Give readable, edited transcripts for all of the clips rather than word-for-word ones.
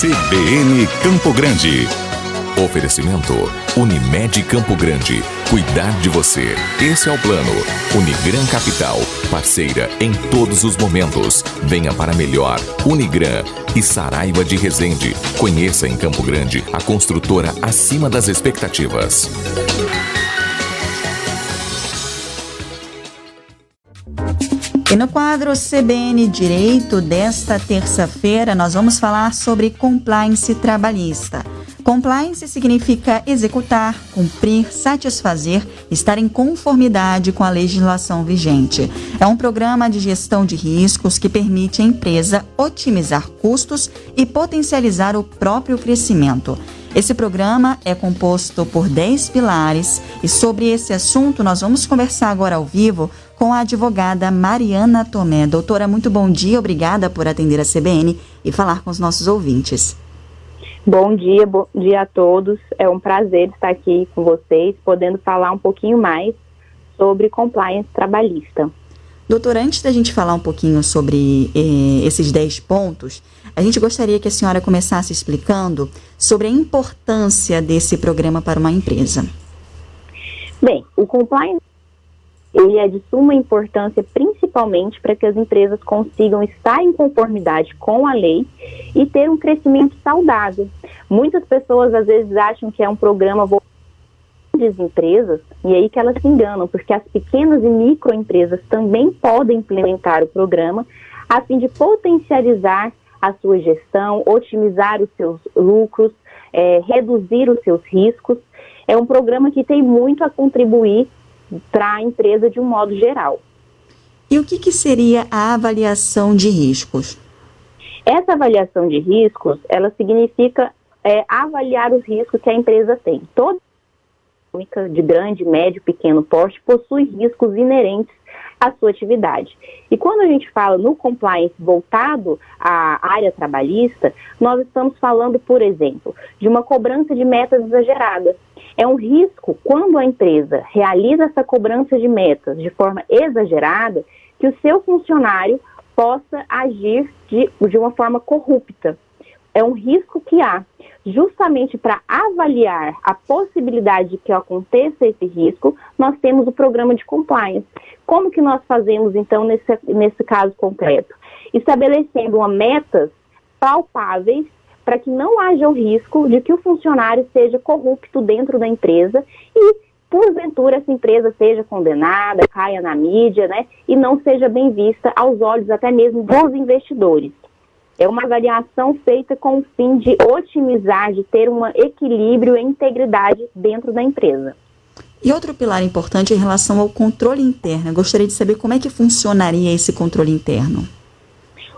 CBN Campo Grande. Oferecimento Unimed Campo Grande. Cuidar de você. Esse é o plano. Unigran Capital. Parceira em todos os momentos. Venha para melhor. Unigran e Saraiva de Resende. Conheça em Campo Grande a construtora acima das expectativas. E no quadro CBN Direito desta terça-feira, nós vamos falar sobre compliance trabalhista. Compliance significa executar, cumprir, satisfazer, estar em conformidade com a legislação vigente. É um programa de gestão de riscos que permite à empresa otimizar custos e potencializar o próprio crescimento. Esse programa é composto por 10 pilares e sobre esse assunto nós vamos conversar agora ao vivo com a advogada Mariana Tomé. Doutora, muito bom dia, obrigada por atender a CBN e falar com os nossos ouvintes. Bom dia a todos. É um prazer estar aqui com vocês, podendo falar um pouquinho mais sobre compliance trabalhista. Doutora, antes da gente falar um pouquinho sobre esses 10 pontos, a gente gostaria que a senhora começasse explicando sobre a importância desse programa para uma empresa. Bem, o compliance ele é de suma importância principalmente para que as empresas consigam estar em conformidade com a lei e ter um crescimento saudável. Muitas pessoas às vezes acham que é um programa voltado para grandes empresas e aí que elas se enganam, porque as pequenas e microempresas também podem implementar o programa a fim de potencializar a sua gestão, otimizar os seus lucros, reduzir os seus riscos. É um programa que tem muito a contribuir para a empresa de um modo geral. E o que seria a avaliação de riscos? Essa avaliação de riscos, ela significa avaliar os riscos que a empresa tem. Toda empresa de grande, médio, pequeno porte possui riscos inerentes à sua atividade. E quando a gente fala no compliance voltado à área trabalhista, nós estamos falando, por exemplo, de uma cobrança de metas exageradas. É um risco quando a empresa realiza essa cobrança de metas de forma exagerada, que o seu funcionário possa agir de uma forma corrupta. É um risco que há. Justamente para avaliar a possibilidade de que aconteça esse risco, nós temos o programa de compliance. Como que nós fazemos, então, nesse caso concreto? Estabelecendo metas palpáveis para que não haja o risco de que o funcionário seja corrupto dentro da empresa e, porventura, essa empresa seja condenada, caia na mídia, né, e não seja bem vista aos olhos até mesmo dos investidores. É uma avaliação feita com o fim de otimizar, de ter um equilíbrio e integridade dentro da empresa. E outro pilar importante é em relação ao controle interno. Eu gostaria de saber como é que funcionaria esse controle interno.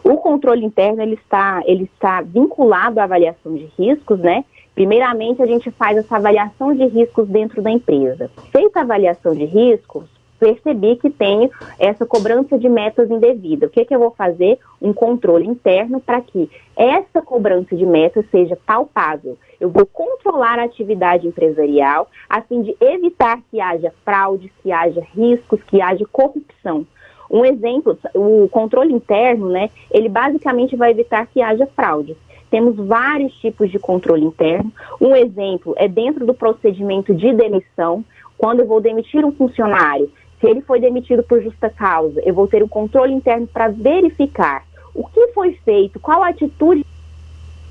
O controle interno ele está vinculado à avaliação de riscos, né? Primeiramente, a gente faz essa avaliação de riscos dentro da empresa. Feita a avaliação de riscos, percebi que tenho essa cobrança de metas indevida. O que eu vou fazer? Um controle interno para que essa cobrança de metas seja palpável. Eu vou controlar a atividade empresarial a fim de evitar que haja fraude, que haja riscos, que haja corrupção. Um exemplo, o controle interno, né, ele basicamente vai evitar que haja fraudes. Temos vários tipos de controle interno. Um exemplo é dentro do procedimento de demissão. Quando eu vou demitir um funcionário, se ele foi demitido por justa causa, eu vou ter um controle interno para verificar o que foi feito, qual a atitude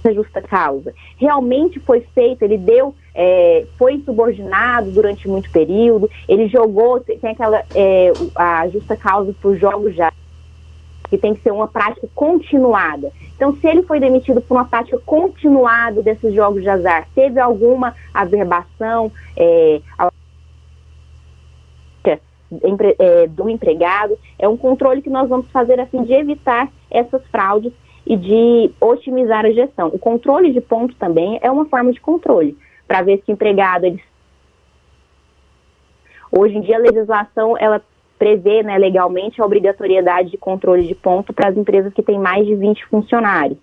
da justa causa. Realmente foi feito, ele foi subordinado durante muito período, ele jogou, tem a justa causa por jogos já, que tem que ser uma prática continuada. Então, se ele foi demitido por uma prática continuada desses jogos de azar, teve alguma averbação, do empregado, é um controle que nós vamos fazer a fim de evitar essas fraudes e de otimizar a gestão. O controle de ponto também é uma forma de controle, para ver se o empregado... Hoje em dia a legislação ela prevê, né, legalmente a obrigatoriedade de controle de ponto para as empresas que têm mais de 20 funcionários.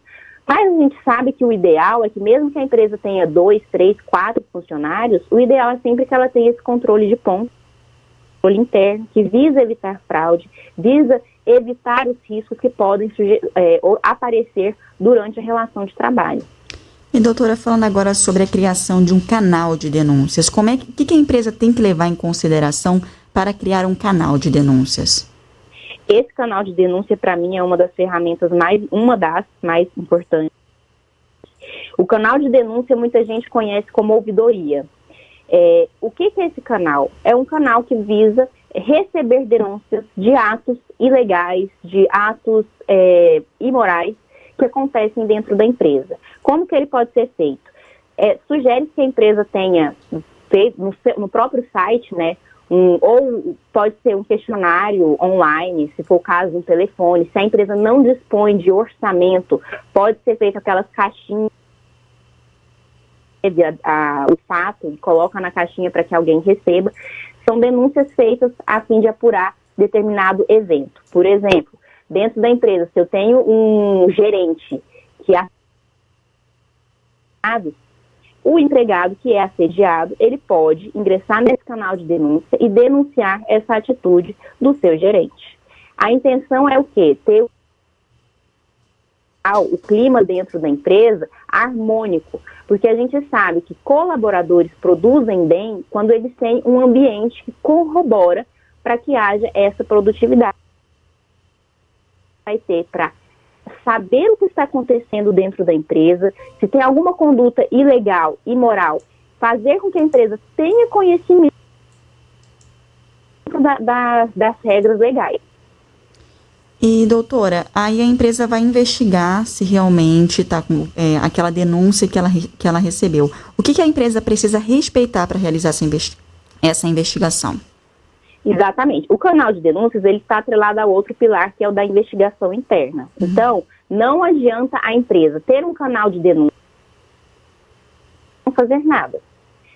Mas a gente sabe que o ideal é que mesmo que a empresa tenha 2, 3, 4 funcionários, o ideal é sempre que ela tenha esse controle de ponto, controle interno, que visa evitar fraude, visa evitar os riscos que podem aparecer durante a relação de trabalho. E doutora, falando agora sobre a criação de um canal de denúncias, o que a empresa tem que levar em consideração para criar um canal de denúncias? Esse canal de denúncia, para mim, é uma das mais importantes. O canal de denúncia, muita gente conhece como ouvidoria. O que é esse canal? É um canal que visa receber denúncias de atos ilegais, de atos imorais que acontecem dentro da empresa. Como que ele pode ser feito? Sugere que a empresa tenha feito no próprio site, né? Ou pode ser um questionário online, se for o caso, um telefone. Se a empresa não dispõe de orçamento, pode ser feito aquelas caixinhas, o fato, e coloca na caixinha para que alguém receba. São denúncias feitas a fim de apurar determinado evento. Por exemplo, dentro da empresa, se eu tenho um gerente que é assediado, o empregado que é assediado, ele pode ingressar nesse canal de denúncia e denunciar essa atitude do seu gerente. A intenção é o quê? Ter o clima dentro da empresa harmônico, porque a gente sabe que colaboradores produzem bem quando eles têm um ambiente que corrobora para que haja essa produtividade. Vai ter para saber o que está acontecendo dentro da empresa, se tem alguma conduta ilegal, imoral, fazer com que a empresa tenha conhecimento das regras legais. E, doutora, aí a empresa vai investigar se realmente está com aquela denúncia que ela recebeu. O que a empresa precisa respeitar para realizar essa investigação? Exatamente. O canal de denúncias, ele está atrelado a outro pilar, que é o da investigação interna. Então, não adianta a empresa ter um canal de denúncia e não fazer nada.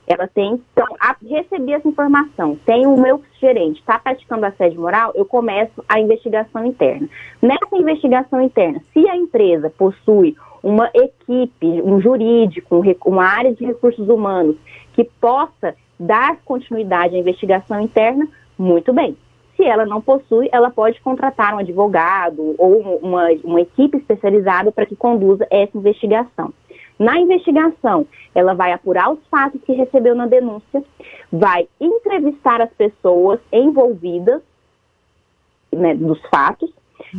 Ela tem, então, receber essa informação. Tem o meu gerente, está praticando assédio moral, eu começo a investigação interna. Nessa investigação interna, se a empresa possui uma equipe, um jurídico, uma área de recursos humanos que possa dar continuidade à investigação interna, muito bem. Se ela não possui, ela pode contratar um advogado ou uma equipe especializada para que conduza essa investigação. Na investigação, ela vai apurar os fatos que recebeu na denúncia, vai entrevistar as pessoas envolvidas, né, dos fatos,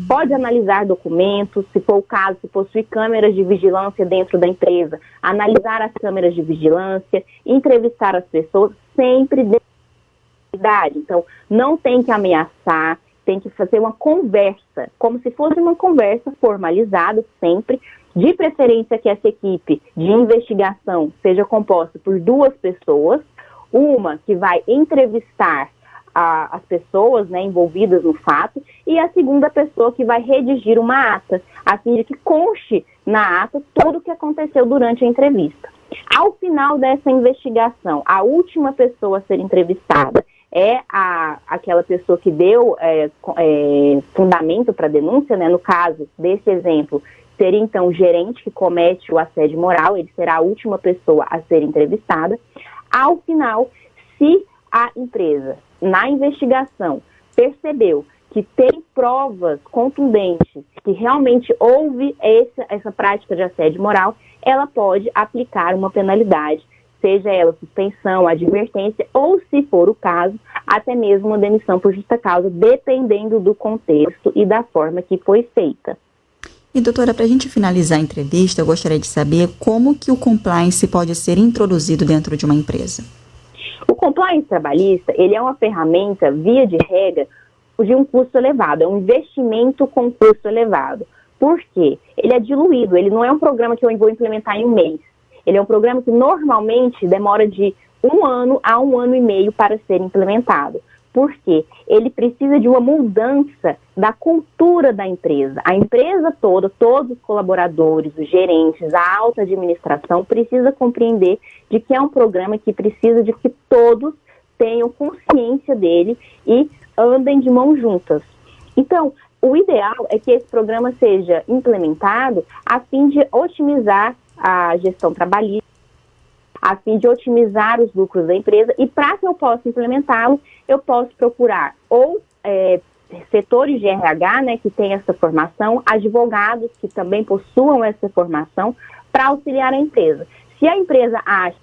pode analisar documentos, se for o caso, se possui câmeras de vigilância dentro da empresa, analisar as câmeras de vigilância, entrevistar as pessoas, sempre dentro da idade. Então, não tem que ameaçar, tem que fazer uma conversa, como se fosse uma conversa formalizada sempre, de preferência que essa equipe de investigação seja composta por 2 pessoas, uma que vai entrevistar as pessoas, né, envolvidas no fato, e a segunda pessoa que vai redigir uma ata, a fim de que conste na ata tudo o que aconteceu durante a entrevista. Ao final dessa investigação, a última pessoa a ser entrevistada é aquela pessoa que deu fundamento para a denúncia, né? No caso desse exemplo, seria então o gerente que comete o assédio moral, ele será a última pessoa a ser entrevistada. Ao final, se a empresa, na investigação, percebeu que tem provas contundentes, que realmente houve essa prática de assédio moral, ela pode aplicar uma penalidade, seja ela suspensão, advertência, ou, se for o caso, até mesmo uma demissão por justa causa, dependendo do contexto e da forma que foi feita. E, doutora, para a gente finalizar a entrevista, eu gostaria de saber como que o compliance pode ser introduzido dentro de uma empresa. O compliance trabalhista, ele é uma ferramenta, via de regra, de um custo elevado, é um investimento com custo elevado. Por quê? Ele é diluído, ele não é um programa que eu vou implementar em um mês. Ele é um programa que normalmente demora de 1 ano a 1 ano e meio para ser implementado. Por quê? Ele precisa de uma mudança da cultura da empresa. A empresa toda, todos os colaboradores, os gerentes, a alta administração, precisa compreender de que é um programa que precisa de que todos tenham consciência dele e andem de mãos juntas. Então, o ideal é que esse programa seja implementado a fim de otimizar a gestão trabalhista, a fim de otimizar os lucros da empresa, e para que eu possa implementá-lo, eu posso procurar ou setores de RH, né, que têm essa formação, advogados que também possuam essa formação para auxiliar a empresa. Se a empresa acha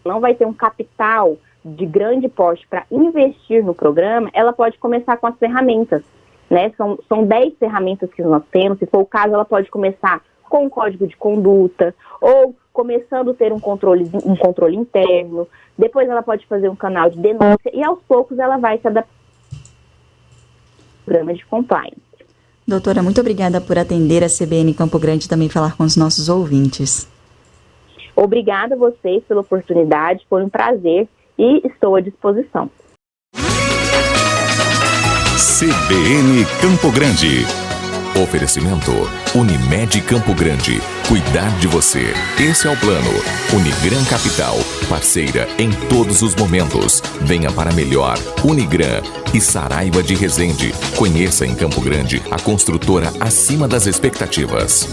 que não vai ter um capital de grande porte para investir no programa, ela pode começar com as ferramentas, né? São 10 ferramentas que nós temos. Se for o caso, ela pode começar com um código de conduta ou começando a ter um controle interno. Depois ela pode fazer um canal de denúncia e aos poucos ela vai se adaptar ao programa de compliance. Doutora, muito obrigada por atender a CBN Campo Grande e também falar com os nossos ouvintes. Obrigada a vocês pela oportunidade, foi um prazer e estou à disposição. CBN Campo Grande. Oferecimento Unimed Campo Grande. Cuidar de você. Esse é o plano. Unigran Capital. Parceira em todos os momentos. Venha para melhor. Unigran e Saraiva de Resende. Conheça em Campo Grande a construtora acima das expectativas.